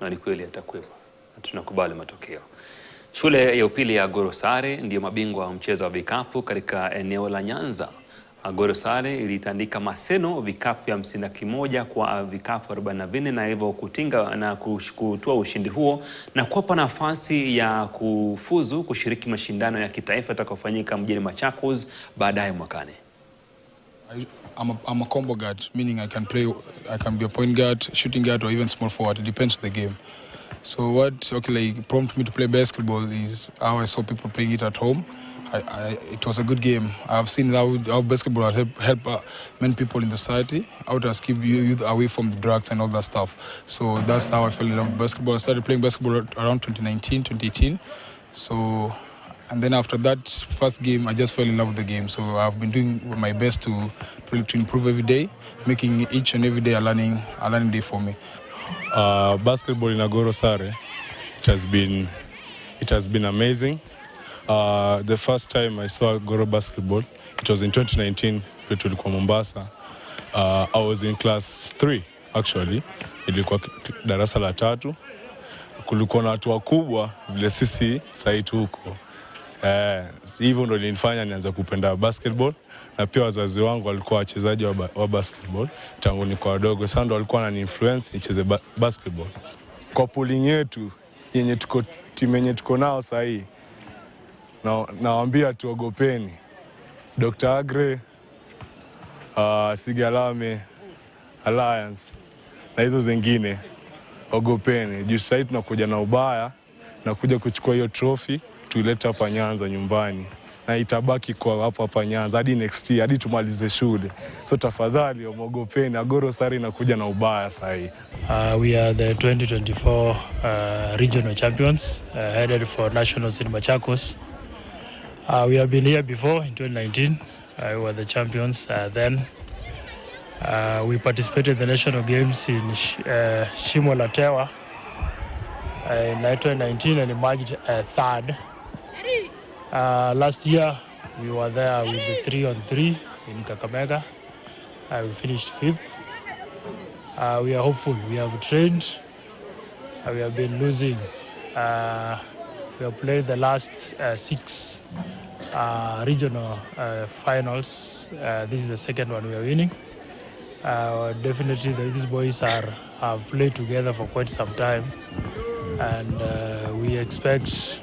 Na ni kweli atakuwepo. Tunakubali matokeo. Shule ya upili ya Agoro Sare ndio mabingwa wa mchezo wa vikapu katika eneo la Nyanza. Agoro Sare ilitandika Maseno vikapu 51 kwa vikapu 44 na hivyo kutinga na kutoa ushindi huo na kuwapa nafasi ya kufuzu kushiriki mashindano ya kitaifa yatakayofanyika mjini Machakos baadaye mwakani. I'm a combo guard, meaning I can be a point guard, shooting guard, or even small forward. It depends on the game. So what prompted me to play basketball is how I saw people playing it at home. It was a good game. I've seen how basketball has helped many people in the society, how it has kept youth away from drugs and all that stuff. So that's how I fell in love with basketball. I started playing basketball around 2019, 2018. And then after that first game, I just fell in love with the game. So I've been doing my best to improve every day, making each and every day a learning day for me. Basketball in Agoro Sare, it has been amazing. The first time I saw Agoro basketball, it was in 2019 when tulikuwa Mombasa. I was in class 3 actually. Ilikuwa darasa la 3. Kulikuwa na watu wakubwa vile sisi saitu huko. Hivyo ndo ilinifanya nianze kupenda basketball, na pia wazazi wangu walikuwa wachezaji wa basketball tangu niko wadogo. Sasa ndo walikuwa wanani-influence nicheze basketball. Kwa pooling yetu timu yenye tuko nao sasa hii, nawaambia tuogopeni. Dr. Agre, Sigalame, Alliance na hizo zingine, ogopeni. Juu sasa tunakuja na ubaya na kuja kuchukua hiyo trophy tuilete hapa Nyanza nyumbani, na itabaki kwa hapa Nyanza hadi next year, hadi tumalize shule. So tafadhali omogopeni, Agoro Sare inakuja na ubaya sasa hii. We are the 2024 regional champions, headed for nationals in Machakos. We have been here before in 2019. We were the champions then. We participated in the national games in Shimo La Tewa in 2019 and emerged third. Last year we were there with the 3-on-3 in Kakamega. We finished 5th. We are hopeful. We have trained. We have been losing. We have played the last 6 regional finals. This is the second one we are winning. Definitely these boys have played together for quite some time, and we expect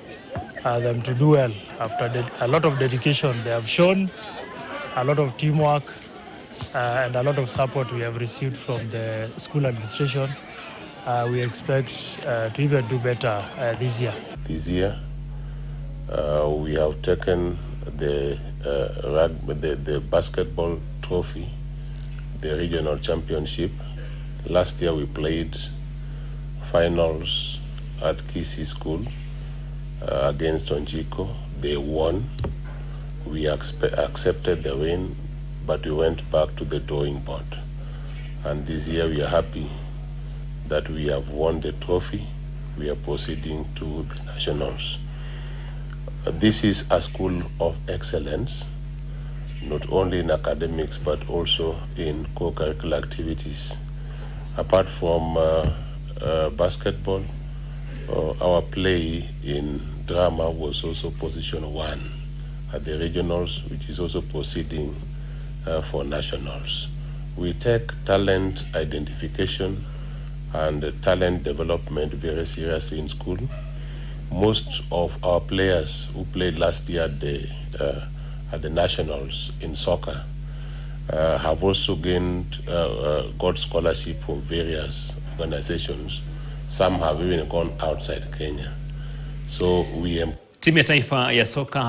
them to do well after a lot of dedication they have shown, a lot of teamwork, and a lot of support we have received from the school administration. We expect to even do better this year. This year, we have taken the basketball trophy, the regional championship. Last year we played finals at Kisi School against Onjiko. They won. We accepted the win, but we went back to the drawing board. And this year we are happy that we have won the trophy. We are proceeding to the nationals. This is a school of excellence, not only in academics but also in co-curricular activities. Apart from basketball, our play in drama was also position 1 at the regionals, which is also proceeding for nationals. We take talent identification and talent development very seriously in school. Most of our players who played last year at the nationals in soccer have also got scholarship from various organizations. Some have even gone outside Kenya. So Timu ya taifa ya soka